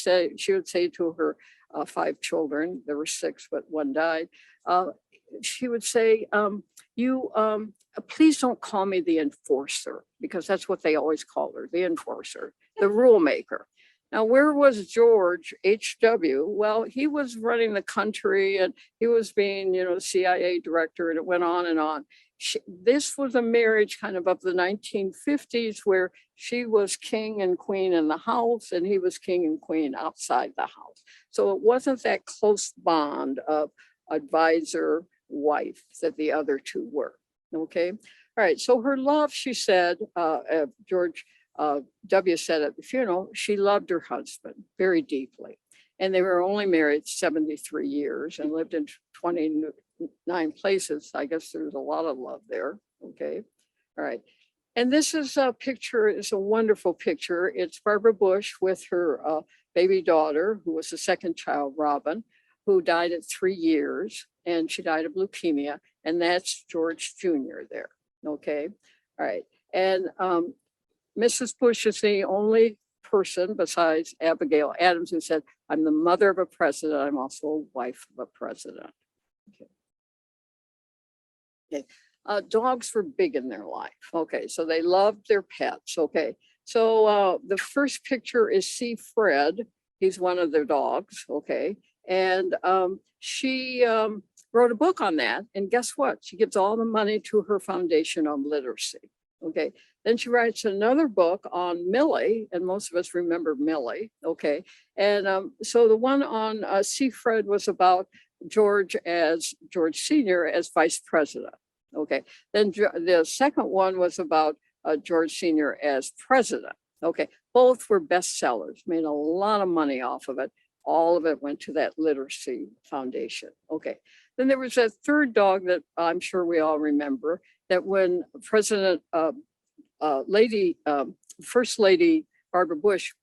would say to her 5 children, there were 6, but 1 died. She would say, please don't call me the enforcer, because that's what they always called her, the enforcer, the rule maker. Now, where was George H.W.? Well, he was running the country, and he was being, CIA director, and it went on and on. This was a marriage kind of the 1950s, where she was king and queen in the house, and he was king and queen outside the house. So it wasn't that close bond of advisor wife that the other 2 were. Okay. All right. So her love, she said, George W. said at the funeral, she loved her husband very deeply. And they were only married 73 years and lived in 29 places. I guess there's a lot of love there. Okay. All right. And this is a picture, it's a wonderful picture. It's Barbara Bush with her baby daughter, who was the second child, Robin, who died at 3 years, and she died of leukemia. And that's George Jr. there. Okay. All right. And Mrs. Bush is the only person besides Abigail Adams who said, I'm the mother of a president. I'm also a wife of a president. Okay. Okay. Dogs were big in their life. Okay, so they loved their pets. Okay, so the first picture is C. Fred. He's one of their dogs. Okay, and she wrote a book on that. And guess what? She gives all the money to her foundation on literacy. Okay, then she writes another book on Millie, and most of us remember Millie. Okay, and so the one on C. Fred was about George Sr. as vice president. Okay, then the second one was about George Sr. as president. Okay, both were bestsellers, made a lot of money off of it. All of it went to that literacy foundation. Okay, then there was a third dog that I'm sure we all remember, that when First Lady Barbara Bush,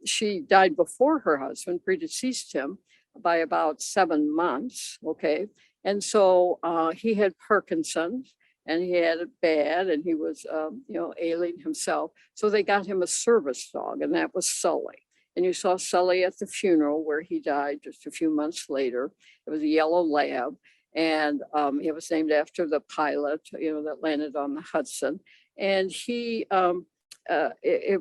she died before her husband, predeceased him by about 7 months. Okay. And so he had Parkinson's, and he had it bad, and he was, ailing himself. So they got him a service dog, and that was Sully. And you saw Sully at the funeral where he died just a few months later. It was a yellow lab, and it was named after the pilot, that landed on the Hudson. And he, it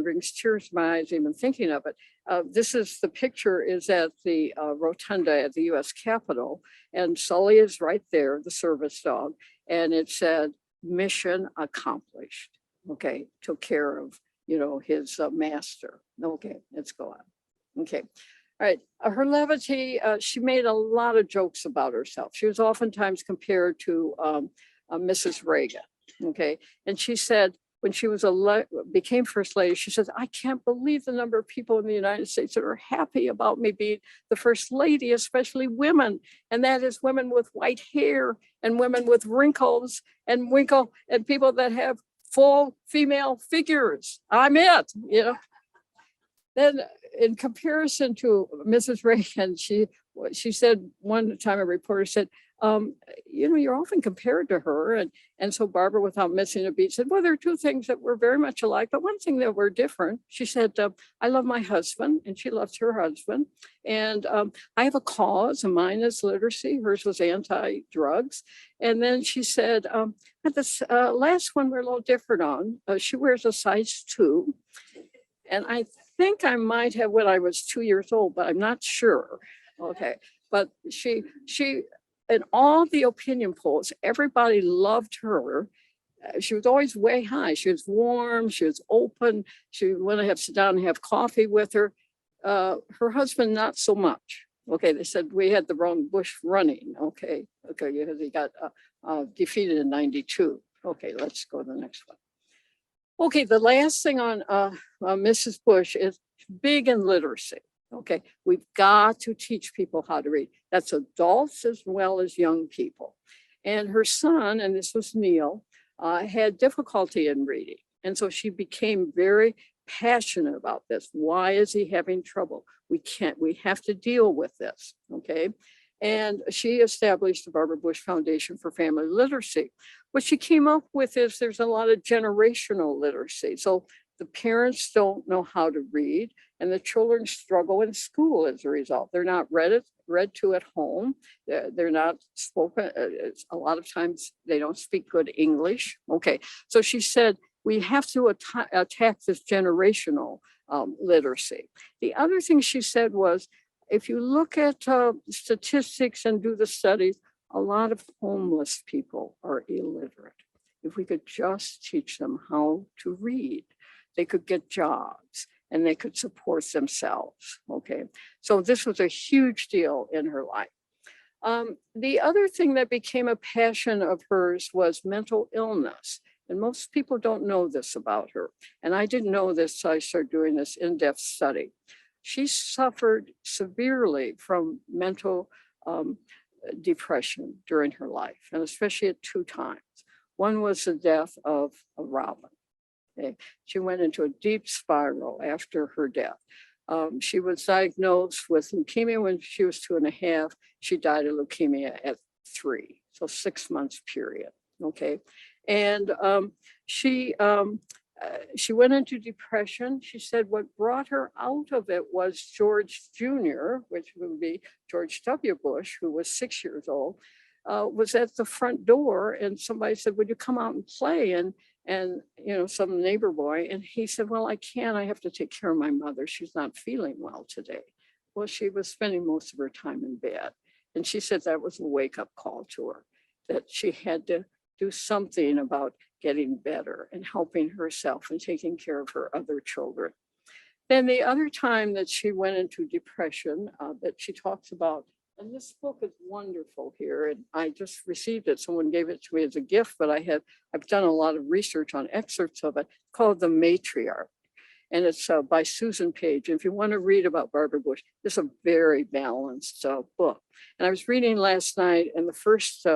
brings tears to my eyes even thinking of it. The picture is at the rotunda at the U.S. Capitol, and Sully is right there, the service dog, and it said, mission accomplished. Okay, took care of, his master. Okay, let's go on. Okay, all right. Her levity, she made a lot of jokes about herself. She was oftentimes compared to Mrs. Reagan. Okay, and she said, when she became First Lady, she says, I can't believe the number of people in the United States that are happy about me being the First Lady, especially women. And that is women with white hair and women with wrinkles and people that have full female figures. I'm it, Then in comparison to Mrs. Reagan, she said one time, a reporter said, you're often compared to her. And so Barbara, without missing a beat, said, well, there are two things that were very much alike, but one thing that were different. She said, I love my husband, and she loves her husband. And I have a cause, and mine is literacy. Hers was anti-drugs. And then she said, but this last one we're a little different on. She wears a size 2. And I think I might have when I was 2 years old, but I'm not sure. Okay. But she in all the opinion polls, everybody loved her. She was always way high. She was warm. She was open. She wanted to sit down and have coffee with her. Her husband, not so much. Okay, they said we had the wrong Bush running. Okay, because he got defeated in 92. Okay, let's go to the next one. Okay, the last thing on Mrs. Bush is big in literacy. Okay, we've got to teach people how to read. That's adults as well as young people. And her son, and this was Neil, had difficulty in reading. And so she became very passionate about this. Why is he having trouble? We have to deal with this, okay? And she established the Barbara Bush Foundation for Family Literacy. What she came up with is there's a lot of generational literacy. So the parents don't know how to read, and the children struggle in school as a result. They're not read to at home. They're not spoken. A lot of times they don't speak good English. Okay, so she said, we have to attack this generational literacy. The other thing she said was, if you look at statistics and do the studies, a lot of homeless people are illiterate. If we could just teach them how to read, they could get jobs and they could support themselves. Okay, so this was a huge deal in her life. The other thing that became a passion of hers was mental illness. And most people don't know this about her. And I didn't know this, so I started doing this in-depth study. She suffered severely from mental depression during her life, and especially at two times. One was the death of Robin. Okay. She went into a deep spiral after her death. She was diagnosed with leukemia when she was 2.5. She died of leukemia at 3, so 6 months period. Okay, and she went into depression. She said what brought her out of it was George Jr., which would be George W. Bush, who was 6 years old, was at the front door, and somebody said, "Would you come out and play?" And some neighbor boy, and he said, "Well, I can't. I have to take care of my mother. She's not feeling well today." Well, she was spending most of her time in bed, and she said that was a wake-up call to her, that she had to do something about getting better and helping herself and taking care of her other children. Then the other time that she went into depression, that she talks about, and this book is wonderful here, and I just received it. Someone gave it to me as a gift, but I've done a lot of research on excerpts of it, called The Matriarch. And it's by Susan Page. And if you want to read about Barbara Bush, it's a very balanced book. And I was reading last night, and the first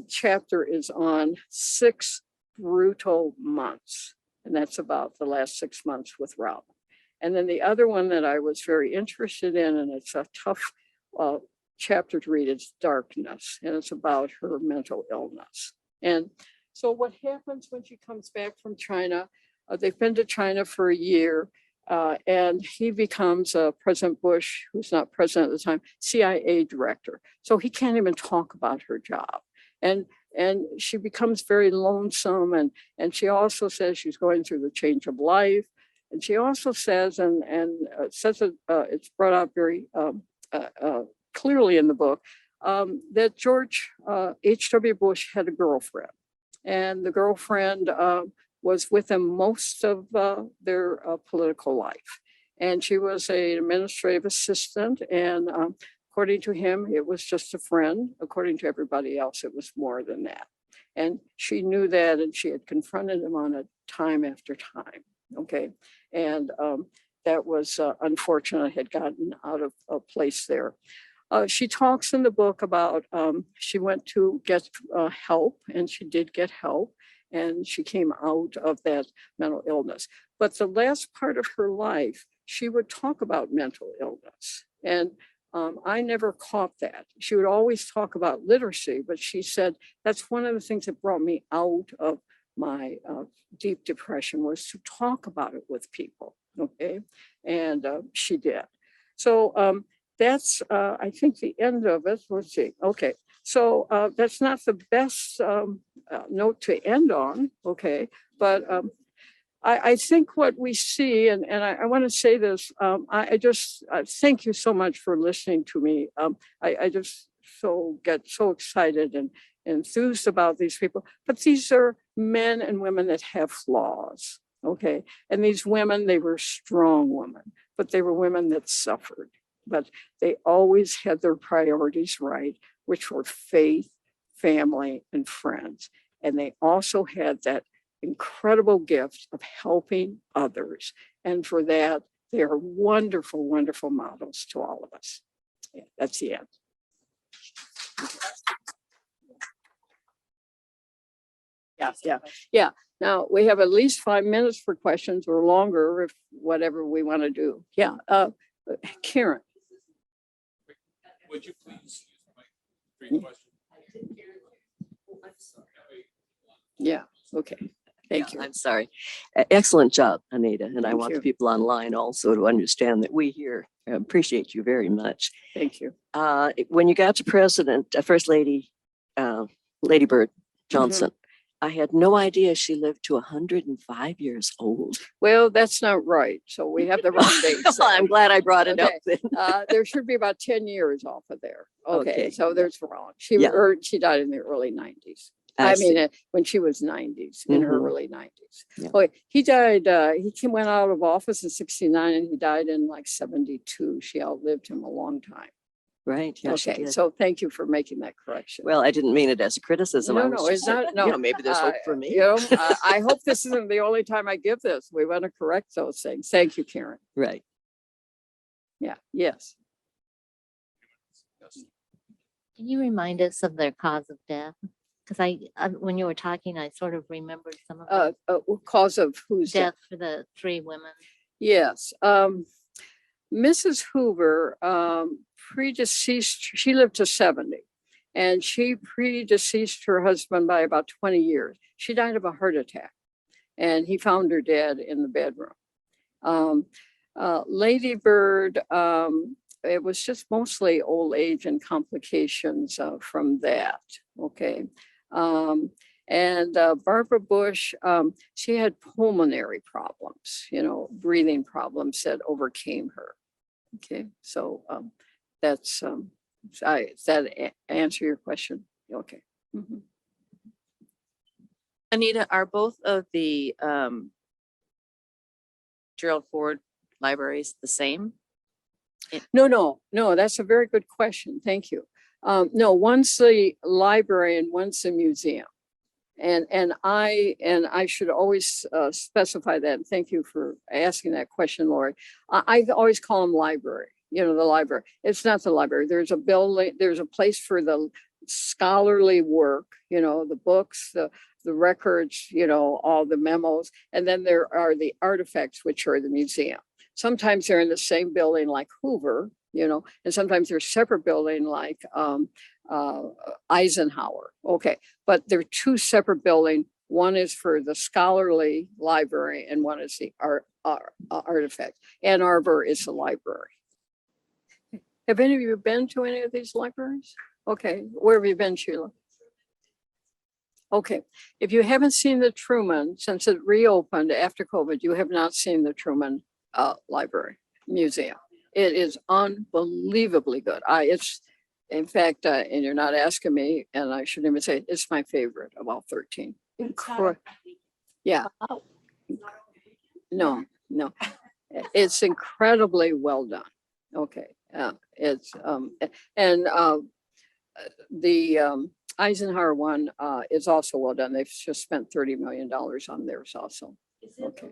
chapter is on 6 brutal months. And that's about the last 6 months with Robin. And then the other one that I was very interested in, and it's a tough chapter to read, is Darkness, and it's about her mental illness. And so what happens when she comes back from China, they've been to China for a year, and he becomes President Bush, who's not president at the time, CIA director. So he can't even talk about her job. And she becomes very lonesome, and she also says she's going through the change of life. And she also says, and says that it's brought out very clearly in the book, that George H.W. Bush had a girlfriend, and the girlfriend was with him most of their political life. And she was an administrative assistant, and according to him, it was just a friend. According to everybody else, it was more than that. And she knew that, and she had confronted him on it time after time. Okay, and that was unfortunate, had gotten out of place there. She talks in the book about she went to get help, and she did get help, and she came out of that mental illness. But the last part of her life, she would talk about mental illness. And I never caught that. She would always talk about literacy, but she said, that's one of the things that brought me out of my deep depression, was to talk about it with people. Okay. And she did. So that's, I think, the end of it. Let's see. Okay. So that's not the best note to end on. Okay. But I think what we see, and I want to say this, I just thank you so much for listening to me. I just get so excited and enthused about these people. But these are men and women that have flaws. Okay. And these women, they were strong women, but they were women that suffered. But they always had their priorities right, which were faith, family, and friends. And they also had that incredible gift of helping others. And for that, they are wonderful, wonderful models to all of us. Yeah, that's the end. Yeah. Now we have at least 5 minutes for questions, or longer, if whatever we want to do. Yeah. Karen. Would you please use the mic? Yeah. Okay. Thank you. I'm sorry. Excellent job, Anita. And I Thank want you. the people online also to understand that we here appreciate you very much. Thank you. When you got to First Lady, Ladybird Johnson, I had no idea she lived to 105 years old. Well, that's not right. So we have the wrong dates. Well, I'm glad I brought it up then. There should be about 10 years off of there. Okay. So there's wrong. She died in the early 90s. I mean, when she was 90s, in her early 90s. Yeah. Okay, he died, went out of office in 69, and he died in like 72. She outlived him a long time. Right. Yeah, okay, so thank you for making that correction. Well, I didn't mean it as a criticism. No, it's not. No, maybe there's hope for me. I hope this isn't the only time I give this. We want to correct those things. Thank you, Karen. Right. Yeah. Yes. Can you remind us of their cause of death? Because when you were talking, I sort of remembered some of the Cause of whose death? death for the three women. Yes. Mrs. Hoover predeceased, she lived to 70, and she predeceased her husband by about 20 years. She died of a heart attack, and he found her dead in the bedroom. Ladybird, it was just mostly old age and complications from that. Okay. And Barbara Bush, she had pulmonary problems, breathing problems that overcame her. Okay, so that's, does that answer your question? Okay. Mhm. Anita, are both of the Gerald Ford libraries the same? No, that's a very good question. Thank you. No, one's the library and one's the museum. And I should always specify that. And thank you for asking that question, Lori. I always call them library, the library. It's not the library. There's a building, there's a place for the scholarly work, the books, the records, all the memos. And then there are the artifacts, which are the museum. Sometimes they're in the same building like Hoover, and sometimes they're separate building like Eisenhower. Okay, but they're two separate buildings. One is for the scholarly library and one is the artifact. Ann Arbor is the library. Have any of you been to any of these libraries? Okay, where have you been, Sheila? Okay, if you haven't seen the Truman, since it reopened after COVID, you have not seen the Truman Library Museum. It is unbelievably good. It's, in fact, and you're not asking me, and I shouldn't even say it's my favorite of all 13. Yeah. No, it's incredibly well done. Okay, it's and the Eisenhower one is also well done. They've just spent $30 million on theirs also. Okay.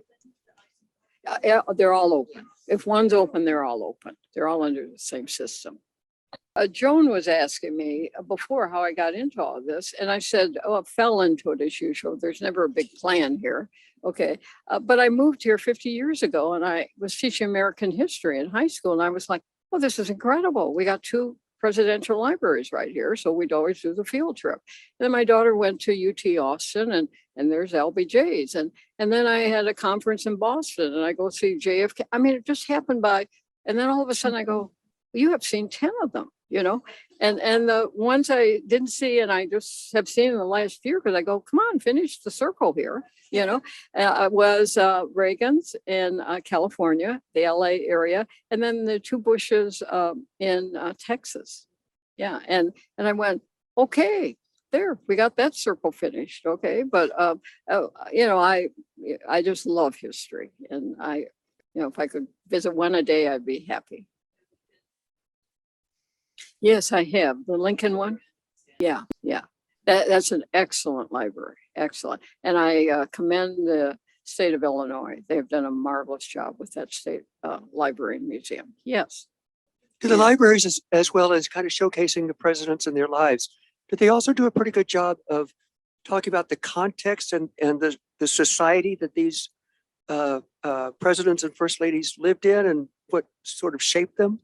Yeah, they're all open. If one's open, they're all open. They're all under the same system. Joan was asking me before how I got into all of this. And I said, I fell into it as usual. There's never a big plan here. Okay. But I moved here 50 years ago and I was teaching American history in high school. And I was like, oh, this is incredible. We got two presidential libraries right here. So we'd always do the field trip. And then my daughter went to UT Austin and there's LBJ's. And then I had a conference in Boston and I go see JFK. I mean, it just happened and then all of a sudden I go, you have seen 10 of them, and the ones I didn't see and I just have seen in the last year because I go, come on, finish the circle here, was Reagan's in California, the LA area, and then the two Bushes in Texas. Yeah, and I went, okay, there, we got that circle finished. Okay, but I just love history, and if I could visit one a day, I'd be happy. Yes, I have the Lincoln one. Yeah. That's an excellent library, excellent, and I commend the state of Illinois. They've done a marvelous job with that state library and museum. Yes. Do the libraries, as well as kind of showcasing the presidents and their lives, do they also do a pretty good job of talking about the context and the society that these presidents and first ladies lived in and what sort of shaped them?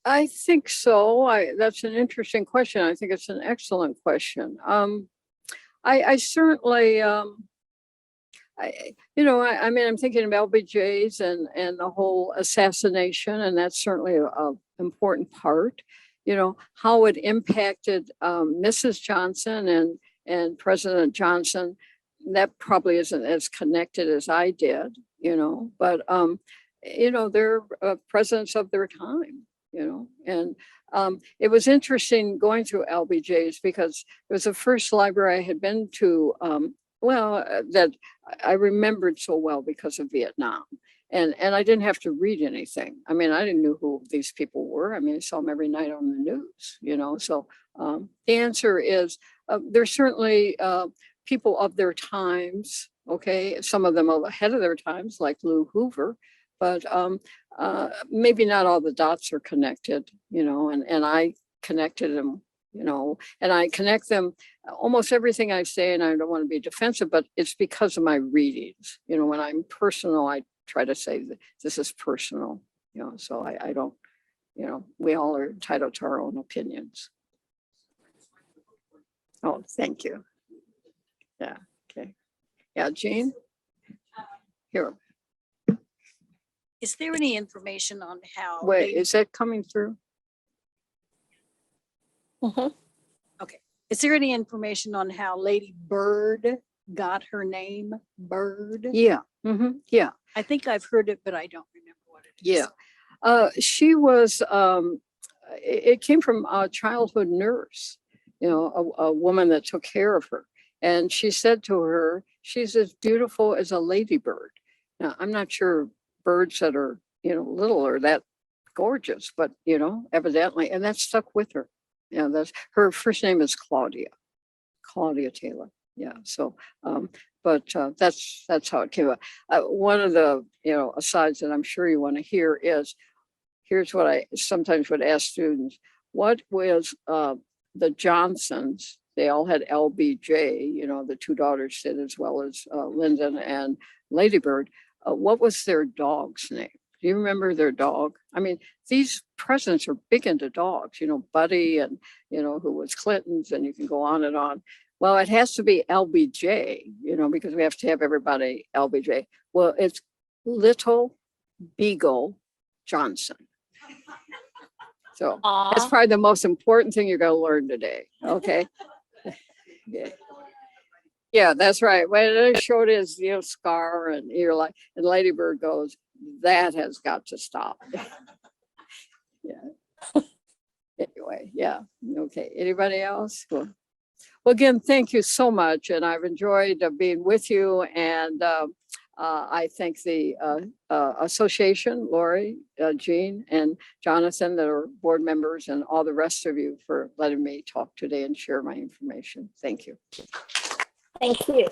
I think so. That's an interesting question. I think it's an excellent question. I certainly, I'm thinking of LBJ's and the whole assassination, and that's certainly an important part. How it impacted Mrs. Johnson and President Johnson. That probably isn't as connected as I did, but they're presidents of their time. And it was interesting going through LBJ's because it was the first library I had been to, that I remembered so well because of Vietnam. And I didn't have to read anything. I mean, I didn't know who these people were. I mean, I saw them every night on the news, So the answer is there's certainly people of their times, okay? Some of them are ahead of their times, like Louise Hoover. but maybe not all the dots are connected, and I connected them, and I connect them almost everything I say, and I don't want to be defensive, but it's because of my readings. When I'm personal, I try to say that this is personal, so I don't, we all are entitled to our own opinions. Oh, thank you. Yeah, okay. Yeah, Jean? Here, Is there any information on how? wait, Lady- is that coming through? Is there any information on how Lady Bird got her name? Bird? Yeah, yeah. I think I've heard it, but I don't remember what it is. Yeah. She was, it came from a childhood nurse, a woman that took care of her. And she said to her, she's as beautiful as a ladybird. Now, I'm not sure birds that are, little are that gorgeous, but, evidently, and that stuck with her. Yeah, that's her first name is Claudia Taylor. Yeah. So, but that's how it came up. One of the, asides that I'm sure you want to hear is, here's what I sometimes would ask students: what was the Johnsons? They all had LBJ. The two daughters did, as well as Lyndon and Ladybird. What was their dog's name? Do you remember their dog? I mean, these presidents are big into dogs, Buddy and, who was Clinton's, and you can go on and on. Well, it has to be LBJ, because we have to have everybody LBJ. Well, it's Little Beagle Johnson. So that's probably the most important thing you're going to learn today. Okay. Yeah. Yeah, that's right. When it showed his, scar, and you're like, and Ladybird goes, that has got to stop. Yeah. Anyway, yeah. Okay. Anybody else? Well, again, thank you so much. And I've enjoyed being with you. And I thank the association, Lori, Jean, and Jonathan, that are board members, and all the rest of you for letting me talk today and share my information. Thank you. Thank you.